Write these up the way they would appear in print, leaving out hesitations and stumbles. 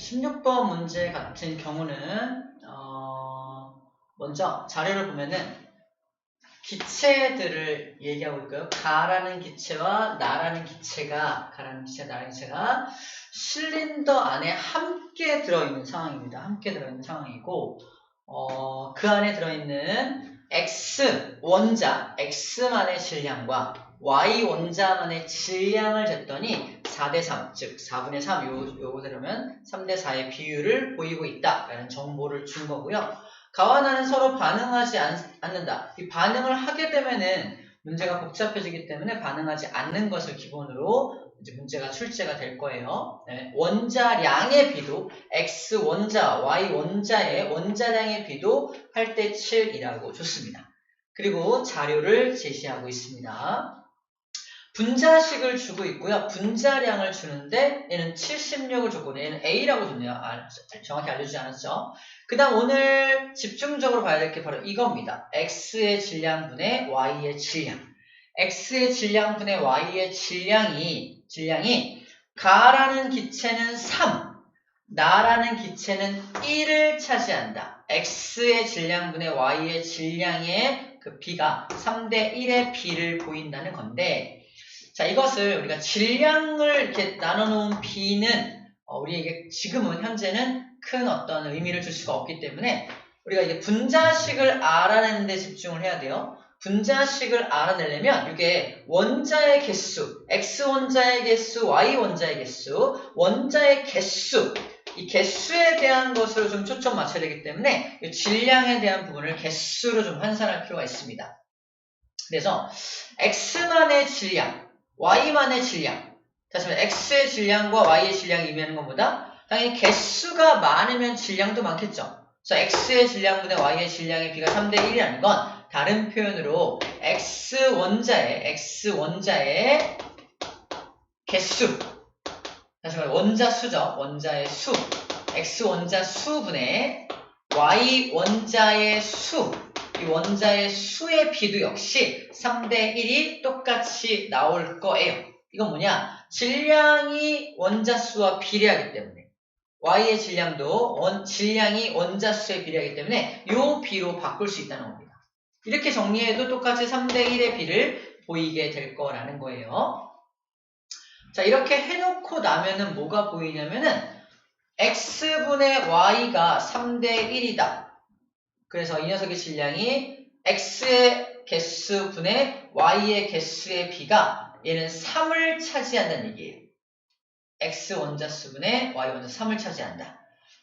16번 문제 같은 경우는 먼저 자료를 보면은 기체들을 얘기하고 있고요. 가라는 기체와 나라는 기체가 나라는 기체가 실린더 안에 함께 들어있는 상황입니다. 함께 들어있는 상황이고 그 안에 들어있는 X 원자, X만의 질량과 Y 원자만의 질량을 쟀더니 4대3, 즉 4분의 3, 요거들으면 3대4의 비율을 보이고 있다라는 정보를 준 거고요. 가와 나는 서로 반응하지 않는다. 이 반응을 하게 되면은 문제가 복잡해지기 때문에 반응하지 않는 것을 기본으로 이제 문제가 출제가 될 거예요. 네, 원자량의 비도 X 원자, Y 원자의 원자량의 비도 8대 7이라고 줬습니다. 그리고 자료를 제시하고 있습니다. 분자식을 주고 있고요. 분자량을 주는데 얘는 76을 줬고 얘는 A라고 줬네요. 정확히 알려주지 않았죠. 그 다음 오늘 집중적으로 봐야 될 게 바로 이겁니다. X의 질량분의 Y의 질량. X의 질량분의 Y의 질량이 가라는 기체는 3, 나라는 기체는 1을 차지한다. X의 질량분의 Y의 질량의 그 비가 3대 1의 비를 보인다는 건데 자, 이것을 우리가 질량을 이렇게 나눠놓은 비는 우리에게 지금은 현재는 큰 어떤 의미를 줄 수가 없기 때문에 우리가 이게 분자식을 알아내는 데 집중을 해야 돼요. 분자식을 알아내려면 이게 원자의 개수, X 원자의 개수, Y 원자의 개수, 원자의 개수, 이 개수에 대한 것으로 좀 초점 맞춰야 되기 때문에 이 질량에 대한 부분을 개수로 좀 환산할 필요가 있습니다. 그래서 X만의 질량, Y만의 질량. 다시 말해 X의 질량과 Y의 질량이 의미하는 것보다 당연히 개수가 많으면 질량도 많겠죠. 그래서 X의 질량분의 Y의 질량의 비가 3대 1이라는 건 다른 표현으로 X 원자의 개수. 다시 말해 원자 수죠. 원자의 수. X 원자 수분의 Y 원자의 수. 이 원자의 수의 비도 역시 3대 1이 똑같이 나올 거예요. 이건 뭐냐? 질량이 원자 수와 비례하기 때문에 Y의 질량도 질량이 원자 수에 비례하기 때문에 이 비로 바꿀 수 있다는 겁니다. 이렇게 정리해도 똑같이 3대 1의 비를 보이게 될 거라는 거예요. 자, 이렇게 해놓고 나면은 뭐가 보이냐면은 X분의 Y가 3대 1이다. 그래서 이 녀석의 질량이 X의 개수분의 Y의 개수의 비가 얘는 3을 차지한다는 얘기예요. X 원자수분의 Y 원자 3을 차지한다.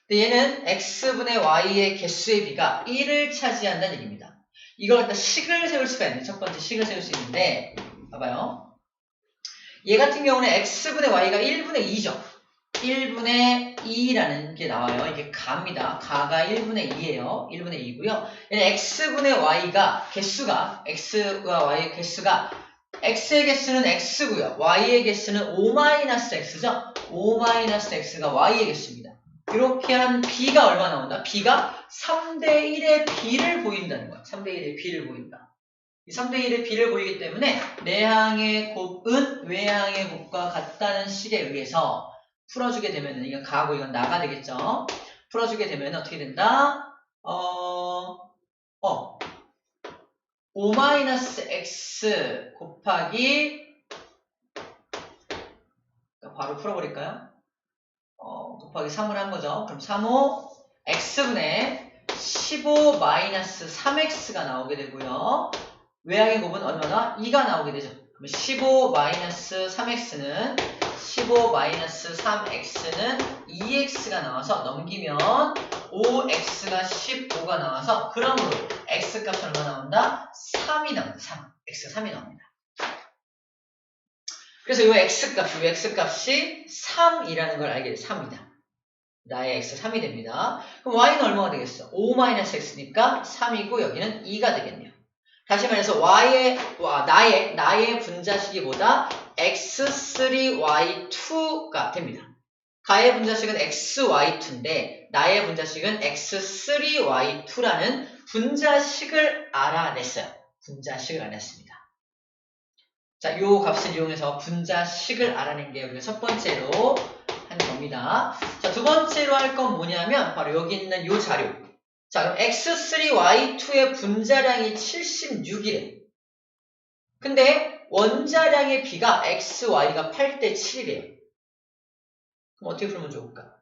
근데 얘는 X분의 Y의 개수의 비가 1을 차지한다는 얘기입니다. 이걸 갖다 식을 세울 수가 있는데 첫 번째 식을 세울 수 있는데 봐봐요. 얘 같은 경우는 X분의 Y가 1분의 2죠. 1분의 2라는 게 나와요. 이게 가입니다. 가가 1분의 2예요. 1분의 2고요. 얘는 X분의 Y가 개수가 X와 Y의 개수가 X의 개수는 X고요. Y의 개수는 O-X죠. O-X가 Y의 개수입니다. 이렇게 한 B가 얼마 나온다? B가 3대 1의 B를 보인다는 거야. 3대 1의 B를 보인다. 이 3대 1의 B를 보이기 때문에 내항의 곱은 외항의 곱과 같다는 식에 의해서 풀어주게 되면 이건 가고 이건 나가 되겠죠. 풀어주게 되면 어떻게 된다? O-X 곱하기 바로 풀어버릴까요? 곱하기 3을 한 거죠. 그럼 3호 X분의 15-3X가 나오게 되고요. 외항의 곱은 얼마나? 2가 나오게 되죠. 그럼 15-3X는 15-3X는 2X가 나와서 넘기면 5X가 15가 나와서 그러므로 X값이 얼마 나온다? 3이 나온다. 3. X가 3이 나옵니다. 그래서 이 X값이 3이라는 걸 알게 돼. 3이다. 나의 X 3이 됩니다. 그럼 Y는 얼마가 되겠어? 5-X니까 3이고 여기는 2가 되겠네요. 다시 말해서 나의 분자식이보다 X3Y2가 됩니다. 가의 분자식은 XY2인데 나의 분자식은 X3Y2라는 분자식을 알아냈어요. 분자식을 알아냈습니다. 자, 요 값을 이용해서 분자식을 알아낸 게 우리가 첫 번째로 한 하는 겁니다. 자, 두 번째로 할 건 뭐냐면 바로 여기 있는 요 자료. 자, 그럼 x3y2의 분자량이 76이래. 근데 원자량의 비가 xy가 8대 7이래요. 그럼 어떻게 풀면 좋을까?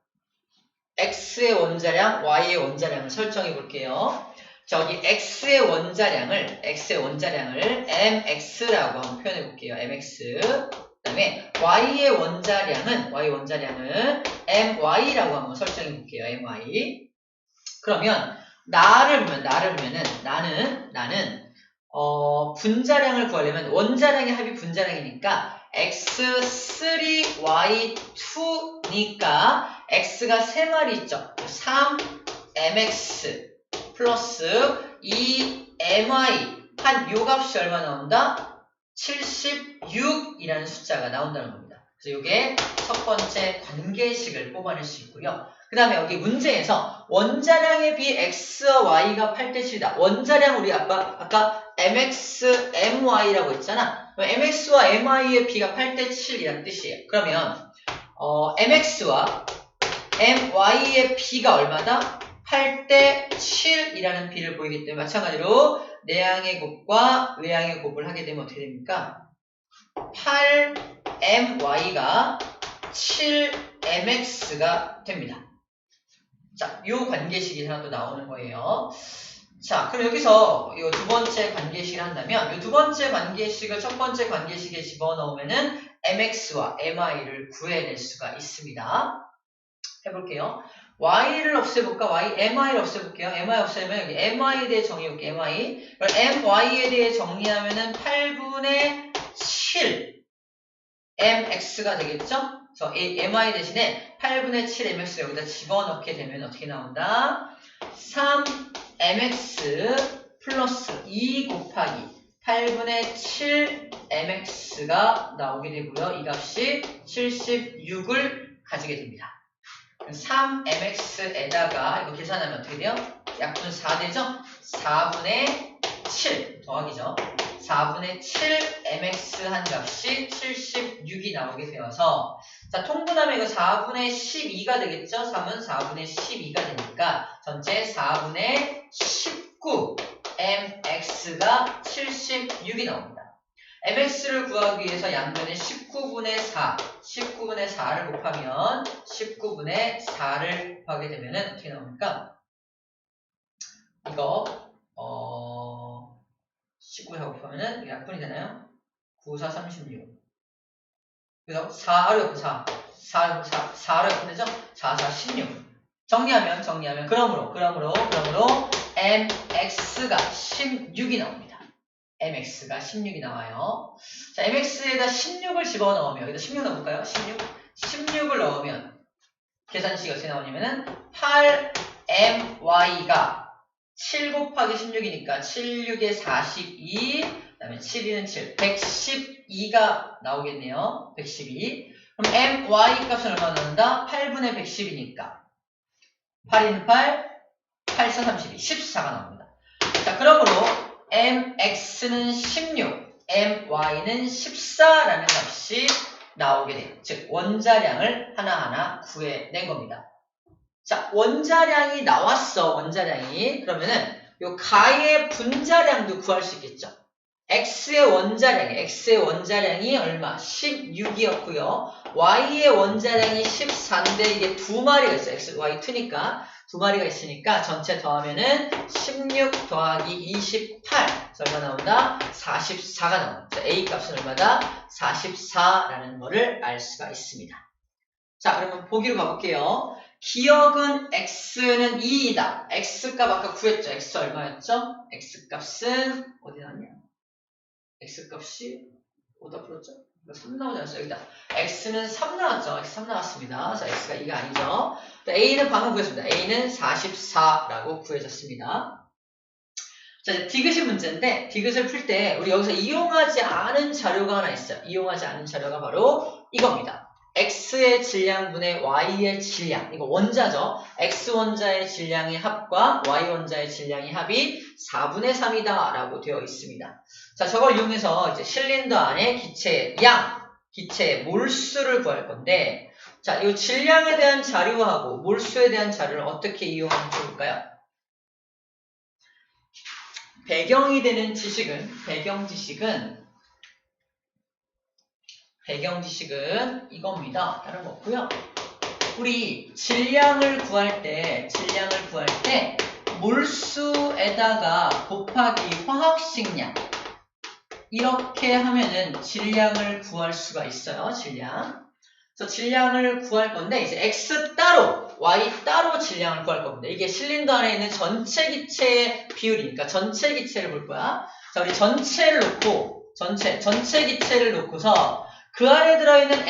x의 원자량, y의 원자량을 설정해 볼게요. 저기 x의 원자량을 mx라고 한번 표현해 볼게요. mx. 그다음에 y의 원자량은 my라고 한번 설정해 볼게요. my. 그러면 나를 보면은 나는 분자량을 구하려면 원자량의 합이 분자량이니까 x3y2니까 x가 3마리 있죠. 3mx 플러스 2my 한 요 값이 얼마 나온다? 76이라는 숫자가 나온다는 겁니다. 그래서 이게 첫 번째 관계식을 뽑아낼 수 있고요. 그 다음에 여기 문제에서 원자량의 비 x와 y가 8대 7이다. 원자량 우리 아까 mx, my라고 했잖아. mx와 my의 비가 8대 7이라는 뜻이에요. 그러면 mx와 my의 비가 얼마다? 8대 7이라는 비를 보이기 때문에 마찬가지로 내양의 곱과 외양의 곱을 하게 되면 어떻게 됩니까? 8my가 7mx가 됩니다. 자, 요 관계식이 하나 또 나오는 거예요. 자, 그럼 여기서 요 두 번째 관계식을 한다면 요 두 번째 관계식을 첫 번째 관계식에 집어넣으면은 mx와 my를 구해낼 수가 있습니다. 해볼게요. y를 없애볼까? my를 없애볼게요. my 없애면 여기 my에 대해 정의해볼게요. my. my에 대해 정리하면은 8분의 7 mx가 되겠죠? 그래서 my 대신에 8분의 7 mx 여기다 집어넣게 되면 어떻게 나온다? 3mx 플러스 2 곱하기 8분의 7 mx가 나오게 되고요. 이 값이 76을 가지게 됩니다. 3mx에다가 이거 계산하면 어떻게 돼요? 약분 4되죠? 4분의 7 더하기죠. 4분의 7mx 한 값이 76이 나오게 되어서 자, 통분하면 이거 4분의 12가 되겠죠? 3은 4분의 12가 되니까 전체 4분의 19 mx가 76이 나옵니다. mx를 구하기 위해서 양변에 19분의 4를 곱하면 19분의 4를 곱하게 되면 어떻게 나옵니까? 이거 19에 곱하면은 약분이 되나요? 9, 4, 36. 그래서 4를 4를 약분되죠? 4, 4, 16. 정리하면 그러므로 mx가 16이 나옵니다. mx가 16이 나와요. 자, mx에다 16을 집어넣으면 여기다 16 넣어볼까요? 16을 넣으면 계산식이 어떻게 나오냐면은 8my가 7 곱하기 16이니까 76에 42, 그 다음에 7이는 7, 112가 나오겠네요. 112. 그럼 my 값은 얼마 나온다? 8분의 110이니까 8인 8, 8, 4, 32, 14가 나옵니다. 자, 그러므로 mx는 16, my는 14라는 값이 나오게 돼요. 즉 원자량을 하나하나 구해낸 겁니다. 자, 원자량이 나왔어. 원자량이. 그러면은 요 가의 분자량도 구할 수 있겠죠. x의 원자량이 얼마? 16이었고요. y의 원자량이 14인데 이게 두 마리가 있어요. x, y, 2니까 두 마리가 있으니까 전체 더하면은 16 더하기 28. 그래서 얼마 나온다? 44가 나옵니다. a 값은 얼마다? 44라는 거를 알 수가 있습니다. 자, 그러면 보기로 가볼게요. 기억은 x는 2이다. x값 아까 구했죠. x 얼마였죠? x값은 어디 나왔냐? x값이 어디다 풀었죠? 3 나오지 않았어요? 여기다. x는 3 나왔죠? x 3 나왔습니다. 그래서 x가 2가 아니죠. a는 방금 구했습니다. a는 44라고 구해졌습니다. 자, 이제 디귿이 문제인데 디귿을 풀 때 우리 여기서 이용하지 않은 자료가 하나 있어요. 이용하지 않은 자료가 바로 이겁니다. x의 질량분의 y의 질량. 이거 원자죠. x 원자의 질량의 합과 y 원자의 질량의 합이 4분의 3이다 라고 되어 있습니다. 자, 저걸 이용해서 이제 실린더 안에 기체의 양, 기체의 몰수를 구할 건데 자, 이 질량에 대한 자료하고 몰수에 대한 자료를 어떻게 이용하면 좋을까요? 배경 지식은 이겁니다. 다른 거 없고요. 우리 질량을 구할 때 몰수에다가 곱하기 화학식량 이렇게 하면은 질량을 구할 수가 있어요. 그래서 질량을 구할 건데 이제 X 따로, Y 따로 질량을 구할 겁니다. 이게 실린더 안에 있는 전체 기체의 비율이니까 전체 기체를 볼 거야. 자, 우리 전체 기체를 놓고서 그 안에 들어있는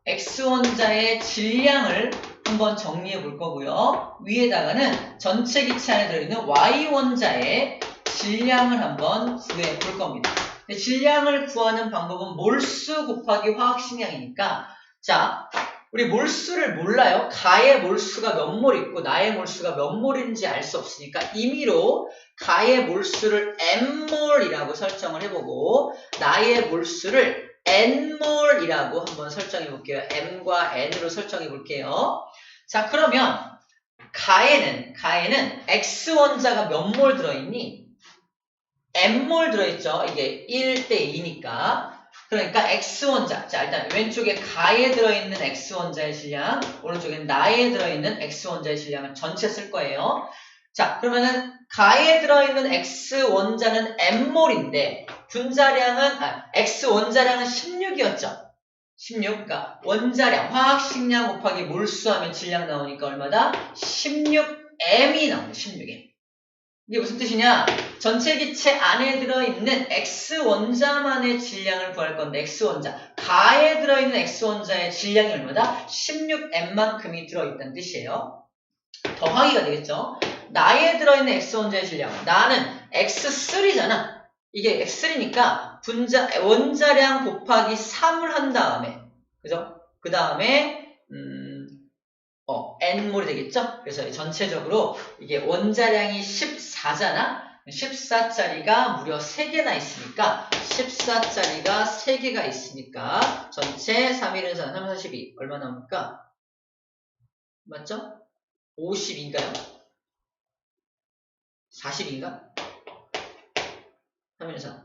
X원자의 질량을 한번 정리해 볼 거고요. 위에다가는 전체 기체 안에 들어있는 Y원자의 질량을 한번 구해 볼 겁니다. 질량을 구하는 방법은 몰수 곱하기 화학식량이니까 자, 우리 몰수를 몰라요. 가의 몰수가 몇 몰 있고 나의 몰수가 몇 몰인지 알 수 없으니까 임의로 가의 몰수를 N몰이라고 설정을 해보고 나의 몰수를 N몰이라고 한번 설정해 볼게요. M과 N으로 설정해 볼게요. 자, 그러면 가에는 X원자가 몇 몰 들어있니? N몰 들어있죠. 이게 1대2니까. 그러니까 X원자. 자, 일단 왼쪽에 가에 들어있는 X원자의 질량, 오른쪽에 나에 들어있는 X원자의 질량을 전체 쓸 거예요. 자, 그러면은 가에 들어있는 X원자는 N몰인데 X원자량은 16이었죠. 16. 그러니까 원자량, 화학식량 곱하기 몰수하면 질량 나오니까 얼마다? 16M이 나옵니다. 16M. 이게 무슨 뜻이냐? 전체 기체 안에 들어있는 X원자만의 질량을 구할 건데 X원자, 가에 들어있는 X원자의 질량이 얼마다? 16M만큼이 들어있다는 뜻이에요. 더하기가 되겠죠? 나에 들어있는 X원자의 질량, 나는 X3잖아. 이게 X3니까 원자량 곱하기 3을 한 다음에, 그죠? 그 다음에 N몰이 되겠죠? 그래서 전체적으로 이게 원자량이 14잖아? 14짜리가 무려 3개나 있으니까 14짜리가 3개가 있으니까 전체 3, 1은 4, 3, 42 얼마 나옵니까? 맞죠? 52인가요? 40인가? 3, 1은 4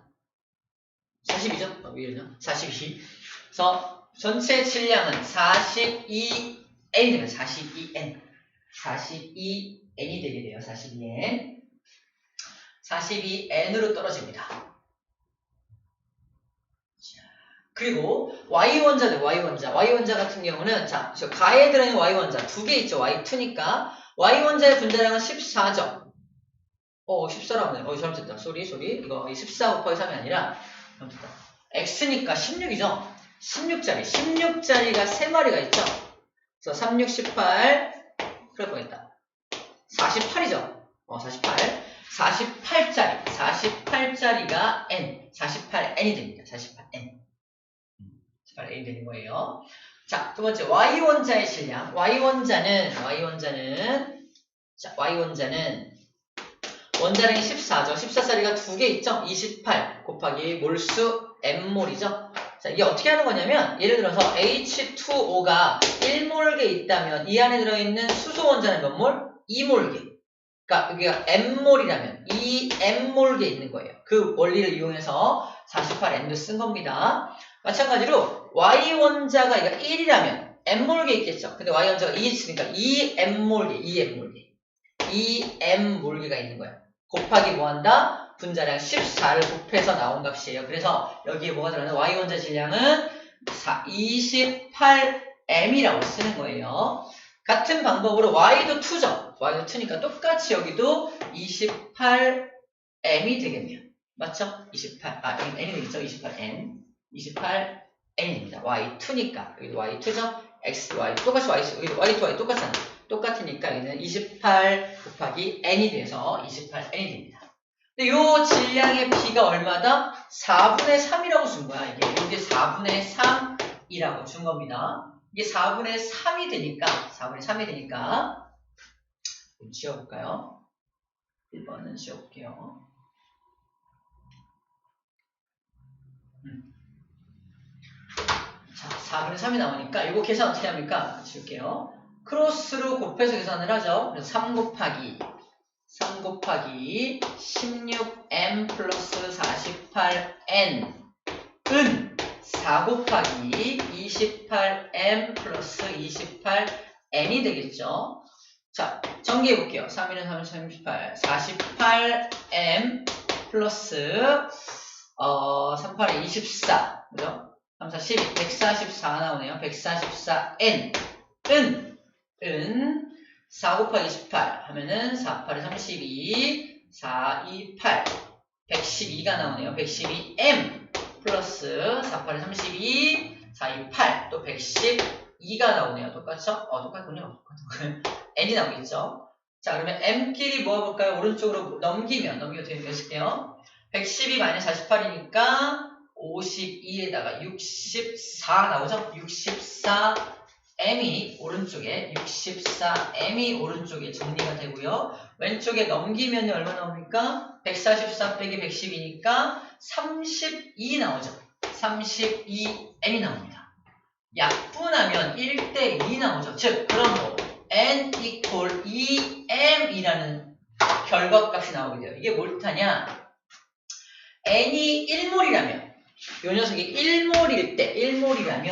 42죠? 왜 이러냐? 42 그래서 전체 질량은 42N이 되면 42N 42N이 되게 돼요. 42N 42N으로 떨어집니다. 자, 그리고 Y원자 같은 경우는 자, 저 가에 들어있는 Y원자 2개 있죠. Y2니까 Y원자의 분자량은 14죠. 14라고 잘못했다. 쏘리. 이거 14 곱하기 3이 아니라 잘못했다. X니까 16이죠. 16짜리가 3마리가 있죠. 그래서 3, 6, 18 그럴 뻔했다. 48이죠. 48짜리가 N 48N이 됩니다. 48N이 되는 거예요. 자, 두 번째 Y원자의 질량. Y원자는 원자량이 14죠. 14짜리가 2개 있죠. 28 곱하기 몰수 N몰이죠. 자, 이게 어떻게 하는 거냐면 예를 들어서 H2O가 1몰게 있다면 이 안에 들어있는 수소 원자는 몇 몰? 2몰게. 그러니까 여기가 N몰이라면 2N몰게 있는 거예요. 그 원리를 이용해서 48N도 쓴 겁니다. 마찬가지로 Y원자가 1이라면 N몰게 있겠죠. 근데 Y원자가 2 있으니까 2M몰게 2M몰게가 있는 거예요. 곱하기 뭐한다? 분자량 14를 곱해서 나온 값이에요. 그래서 여기에 뭐가 들어가냐? Y원자 질량은 28M이라고 쓰는 거예요. 같은 방법으로 Y도 2죠. Y도 2니까 똑같이 여기도 28M이 되겠네요. 맞죠? 28, N이 되겠죠? 28N입니다. Y2니까. 여기도 Y2죠? X, Y, 똑같이 여기도 Y2, Y 똑같잖아. 똑같으니까 여기는 28 곱하기 N이 돼서 28N이 됩니다. 근데 요 질량의 B가 얼마다? 4분의 3이라고 준 거야. 이게 4분의 3이라고 준 겁니다. 이게 4분의 3이 되니까 좀 지워볼까요? 1번은 지워볼게요. 자, 4분의 3이 나오니까 이거 계산 어떻게 합니까? 줄게요. 크로스로 곱해서 계산을 하죠. 그래서 3 곱하기 16m 플러스 48n 은 4 곱하기 28m 플러스 28n이 되겠죠. 자, 정리해 볼게요. 3일은 38, 48m 플러스 38에 24, 그죠? 3, 4, 12, 144 나오네요. 144n 은 4 곱하기 28 하면은 4, 8에 32, 4, 2, 8, 112가 나오네요. 112m 플러스 4, 8에 32, 4, 2, 8, 또 112가 나오네요. 똑같죠? 똑같군요. n이 나오겠죠? 자, 그러면 m끼리 모아볼까요? 오른쪽으로 넘기면 되는 거 있을게요. 112 마이너스 48이니까 52에다가 64 나오죠? 64m이 오른쪽에 정리가 되고요. 왼쪽에 넘기면 얼마 나옵니까? 144 빼기 112니까 32 나오죠. 32m이 나옵니다. 약분하면 1대2 나오죠. 즉, 그럼 n equal 2m이라는 결과값이 나오게 돼요. 이게 뭘 뜻하냐? n이 1몰이라면, 요 녀석이 1몰이라면,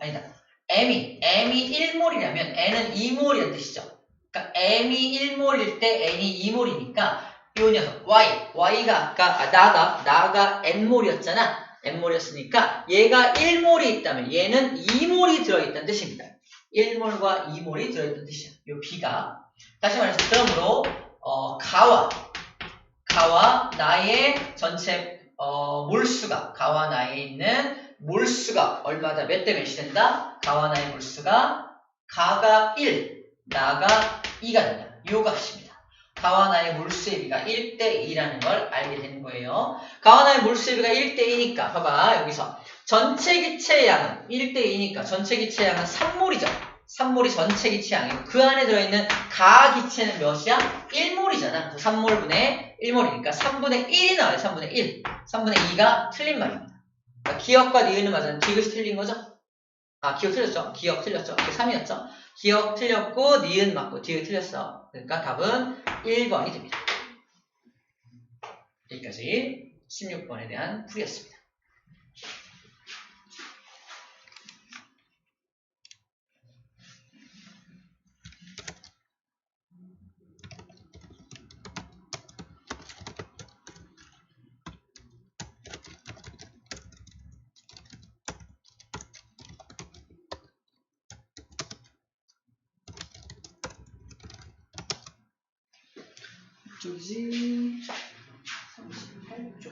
아니다. m이 1몰이라면 n은 2몰이라는 뜻이죠. 그러니까 m이 1몰일 때 n이 2몰이니까 요 녀석 y가 아까 나가 n몰이었잖아. n몰이었으니까 얘가 1몰이 있다면 얘는 2몰이 들어있다는 뜻입니다. 1몰과 2몰이 들어있다는 뜻이야. 요 b가. 다시 말해서 그러므로 가와 나의 전체 몰수가, 가와 나에 있는 몰수가 얼마다 몇 대 몇이 된다? 가와 나의 몰수가 가가 1, 나가 2가 된다. 요 값입니다. 가와 나의 몰수의 비가 1대2라는 걸 알게 되는 거예요. 가와 나의 몰수의 비가 1대2니까 봐봐, 여기서 전체 기체의 양은 1대2니까 전체 기체의 양은 3몰이죠. 3몰이 전체 기체양이고 그 안에 들어있는 가 기체는 몇이야? 1몰이잖아. 3몰분의 1몰이니까 3분의 1이 나와요. 3분의 1. 3분의 2가 틀린 말입니다. 그러니까 기억과 니은은 맞았는데 디귿이 틀린 거죠? 기억 틀렸죠? 기억 틀렸죠? 3이었죠? 기억 틀렸고 니은 맞고 디귿 틀렸어. 그러니까 답은 1번이 됩니다. 여기까지 16번에 대한 풀이였습니다. 쪽이지 38쪽